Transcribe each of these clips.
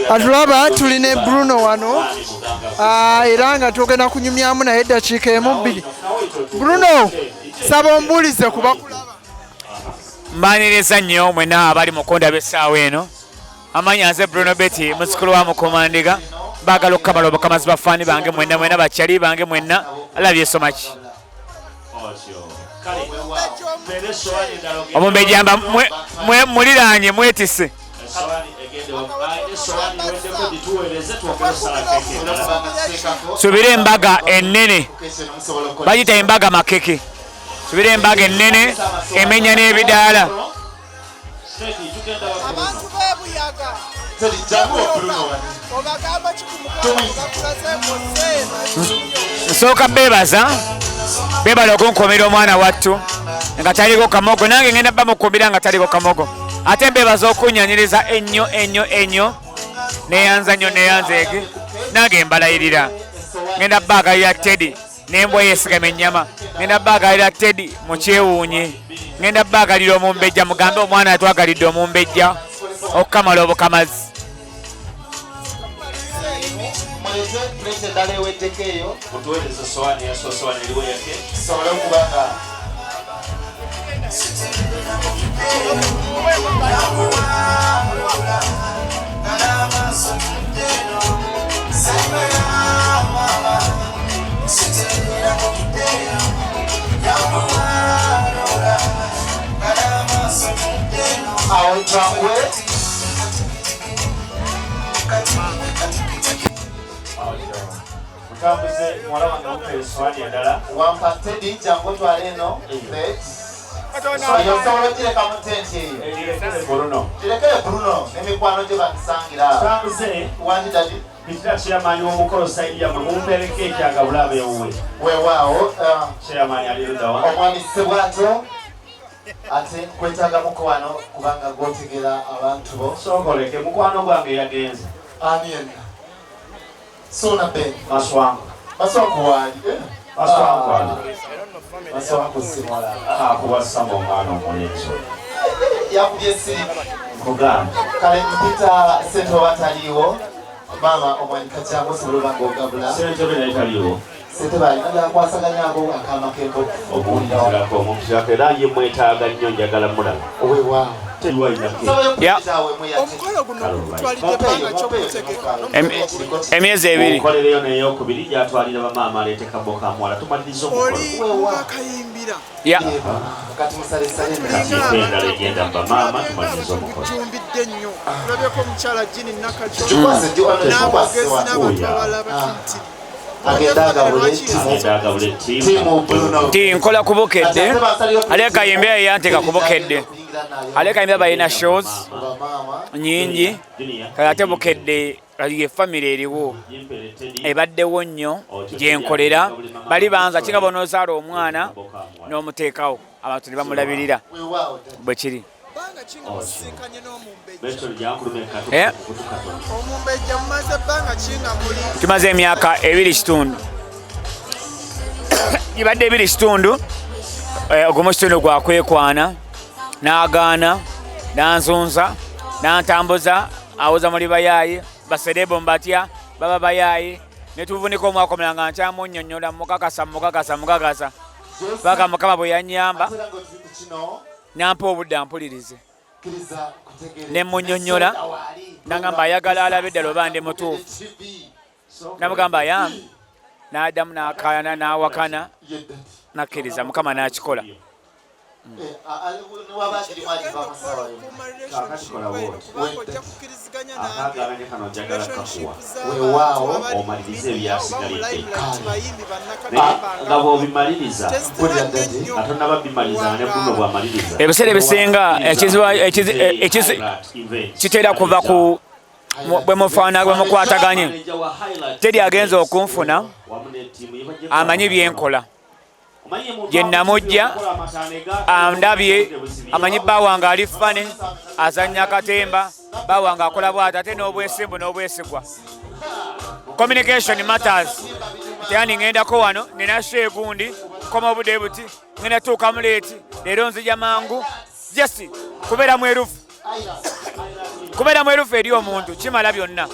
atulaba tuline Bruno wano era nga tugenda kunyumyamu naye eddakiika emu bbiri. Bruno saba ombulize kuba kulaba. Mbaniriza nnyo mwena abali mukonda b'essaawa eno. Amanyi nze BrunoBetty musikulu wa Mukomandiga. Baagala okukamala obukamazi bafaani bange mwenna mwena bakyali bange mwenna. I love you so much. Omumbejja muliraanye mwetise. Subira embaga ennene. Bagita embaga makeke. Subira embaga ennene emenya n'ebidaala. Nsooka beebala okunkomera omwana wattu nga taliko kamogo, nange ngenda bamukumbira nga taliko kamogo. Ate mbeebaza okunyanyiriza ennyo neyanza nnyo neyanzeege nange mbalayirira. Ngenda baagalira Teddy n'embwa yeesigama ennyama. Ngenda baagalira Teddy mu kyewuunye. Ngenda baagalira Omumbejja mugambe omwana atwagalidde Omumbejja okukamala obukamazi. Ate kwetaaga mukwano kubanga gwotegera abantu bo sokoleke mukwano gwange yagenze ani yenna sona ben maswangu wali maswangu simwala akuwasamba omwana omulenzi yakubye siri kugamba kale mpita sente bataliwo mama omwanika kyangu osobola ng'ogabula sente betaliwo sente bali nga kwasaganyako akamakembo obuulirako omukyaka era ye mwetaaga nnyo njagala mulaba owewaawo emyezi ebiri okolereyo neyokubiri gyatwalira bamaama aleete kabo ka mwala tumaliriza omukolo kati musalesaleendala egenda bamaama tumaliriza omukolo nkola kubukedde aleka yimbe yanteka kubukedde aleka yimbe balina shows nyingi kale ate bukedde ye famire eriwo ebaddewo nnyo gyenkolera bali banza kinga bonozaala omwana n'omuteekawo abantu ne bamulabirira bwe kiri. Tumaze emyaka 2.5 gibadde 2.5 ogumu kitundu gwakwekwana n'agaana n'anzunza n'antambuza awoza muli bayaayi baserebo mbatya baba bayaayi ne tuvunika omwakomera nga nkyamunnyonnyola mukakasa paka Mukama bwe yannyamba nampa obudde ampulirize ne munnyonnyola nagamba ayagala alabe eddala oba ndi mutuufu namugamba ayambi n'addamu n'akaayana n'awakana nakkiriza Mukama n'akikola. Omalirize ebyasigalidde nga bw'obimaliriza ate nababimaliza ne Bruno bw'amaliriza ebiseera ebisinga kitera kuva ku bwe mufaana bwe mukwataganye. Teri agenza okunfuna amanyi byenkola gye namujja andabye amanyi baawange ali fane azannya akatemba baawange akola bw'ati ate n'obwesimbu n'obwesigwa. Communication matters. Teyani ngendako wano nina shegundi koma obudde buti ngenda tuuka muleeti leero nzija mangu just kubeera mwerufu kubeera mwerufu eri omuntu kimala byonna.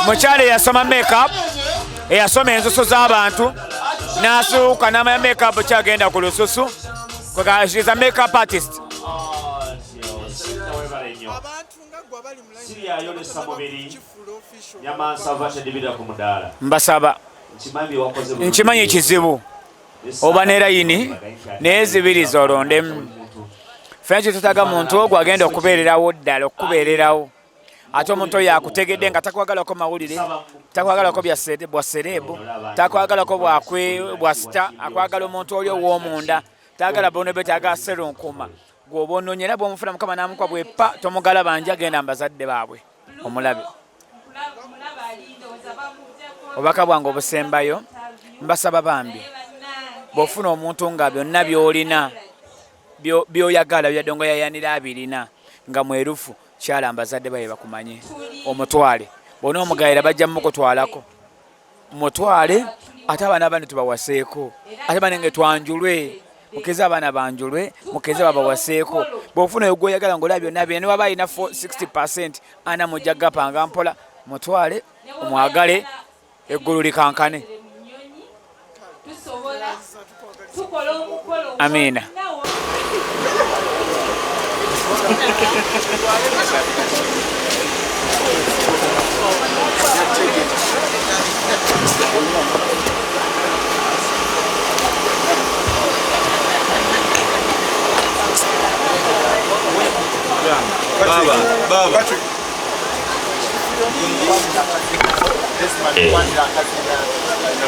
Mukyala eyasoma makeup, eyasoma ensusu z'abantu n'asuuka n'amanya makeup kyagenda ku lususu. She is a makeup artist. Mbasaba nkimanyi ekizibu oba ne layini naye zibiriza olondemu. Fenki tutaga muntu ogwo agenda okubeererawo ddala okubeererawo. Ate omuntu oyo akutegedde nga takwagalako mawulire, takwagalako bwa serebu, takwagalako bwa sita, akwagala omuntu oli ow'omunda, tagala BrunoBetty aga serunkuma. Gwoba ononye era bw'omufuna Mukama n'amukuba bweppa tomugala banja agenda mbazadde baabwe omulabe. Obubaka bwange obusembayo mbasaba bambi bw'ofuna omuntu nga byonna by'olina by'oyagala byadongo yayanira abirina nga mwerufu kyala mbazadde baye bakumanye omutwale. Bona omugayira bajja mukutwalako mutwale ate abaana abandi tubawaseeko ate banenge twanjulwe mukeze abaana banjulwe mukeze babawaseeko. Bw'ofuna ogwoyagala ng'olaba byonna bye ne waba alina 60% ana mujja gapanga mpola mutwale omwagale eggulu likankane. Amiina.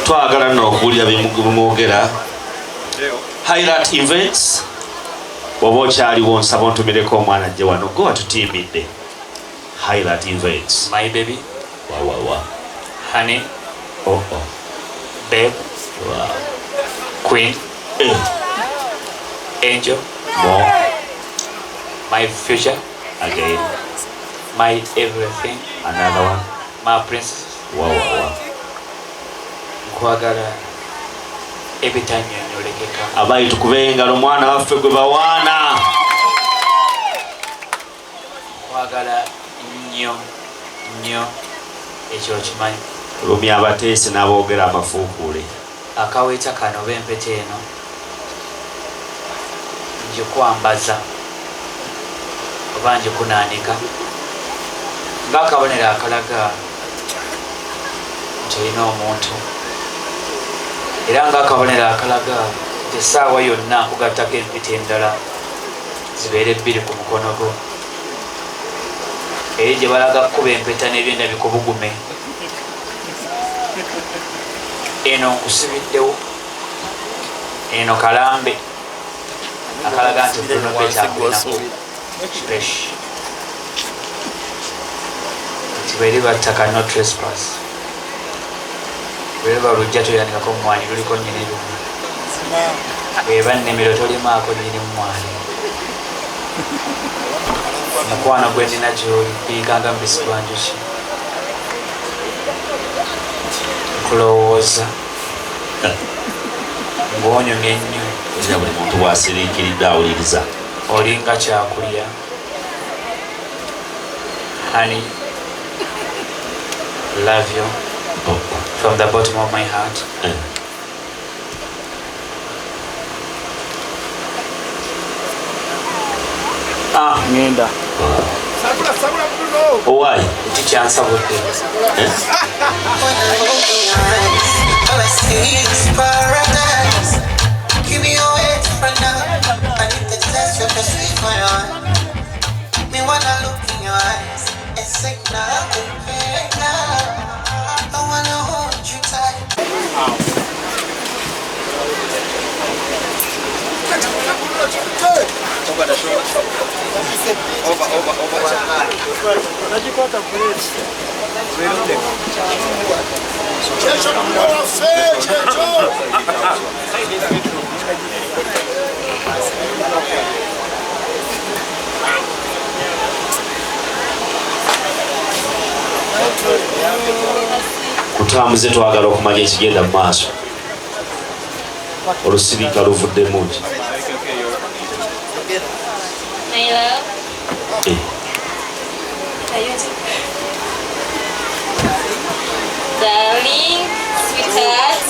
Twagala nno okuwulira bimwogera. Highlight events bw'oba okyaliwo nsaba ontumireko omwana ajje wano gwe watutimbidde. Highlight events. My baby. Wa. Honey. Oh. Babe. Wow. Queen. Angel. More. My future. Again. My everything. Another one. My princess. Wow. Nkwagala ebitanyonyolekeka. Abali tukube engalo mwana waffe gwe bawaana. Nkwagala nnyo ekyo okimanyi. Lumya abateesi n'aboogera amafuukuule. Akaweeta kano oba empeta eno ngikwambaza oba ngikunaanika ng'akabonero akalaga nti olina omuntu era ng'akabonero akalaga nti essaawa yonna nkugattako empita endala zibeere 2 ku mukono gwo eri gye balaga kkuba empeta n'ebyenda bikubugume. Eno nkusibiddewo, eno kalambe akalaga nti BrunoBetty akulinaku fresh nti bweri battaka no trespass, bweri balujja toyanikako mumwanyi luliko nnyini lumu, bweba nnimiro tolimaako nnyini mumwanyi. Mukwano gwe nnina gy'oli biyiganga mubisi gwa njuki nkulowooza ng'onyumye ennyo. Era buli muntu bw'asiriikiridde awuliriza. Olinga kyakulya. Honey, love you from the bottom of my heart. Ngenda. Why? Tikyansabudde. Give me your head for now. I need to test your sweet my heart. Me wanna look in your eyes and say now, now. I wanna hold you tight. Mutambuze twagala okumanya ekigenda mu maaso. Olusirika luvuddemu ki? My love. Darling, sweetheart,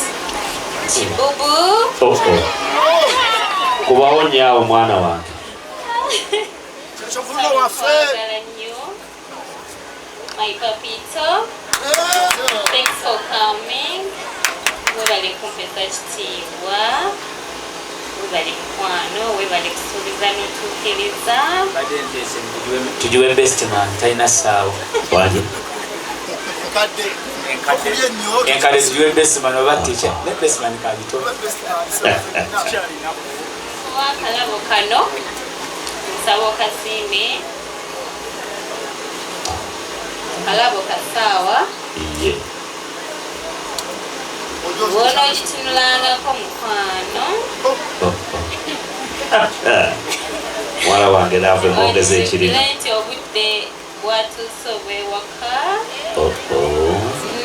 Chibubu. Kubawo nyaawo mwana wange. My papito. Thanks for coming. Webale kumpesa kitiibwa. Webale mukwano, webale kusuubiza n'otuukiriza. Tujiwe best man, talina ssaawa. Wani? Enkale zijiwe best man oba teacher. Ne best man kabito. Kuba akalabo kano, nsaba okasiime. Akalabo kasaawa. Wona ogitunulangako mukwano. Mwana wange naafe mwongeza ekirimi. Nti obudde bwatuuse obwewaka.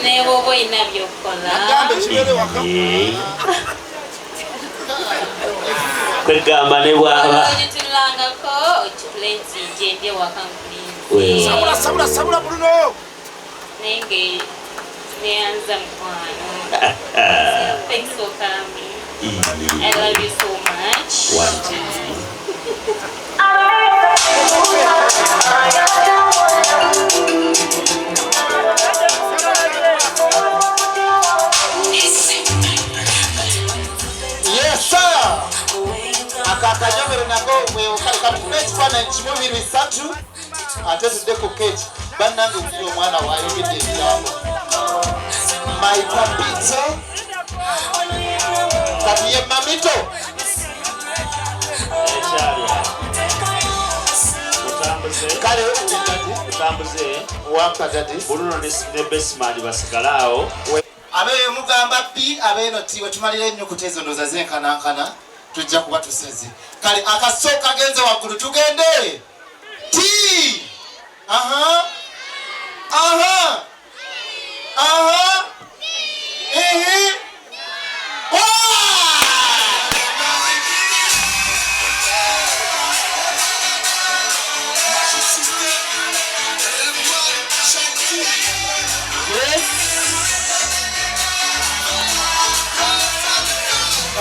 Ne bw'oba olina by'okola. Kwegamba ne bw'aba. Ogitunulangako okitule nti gyendye waka nkulinze. Sabula Bruno. Naye neyanza mukwano. Thanks for coming. I love you so much. Yes sir. Akakanyomero nako weokatukuba ekifaananyi kimu bibiri bisatu ate tuddeko keeki bannange okuyo omwana wayogedde ebigambo my papito kati ye mamito kale utambuze wampatati Bruno ne Bestman basigalaawo abeyo mugamba P abeeno T wetumalira ennyukuta ezo ndooza zenkanankana tujja kuba tuseze kale akasooka genze waggulu tugende T aha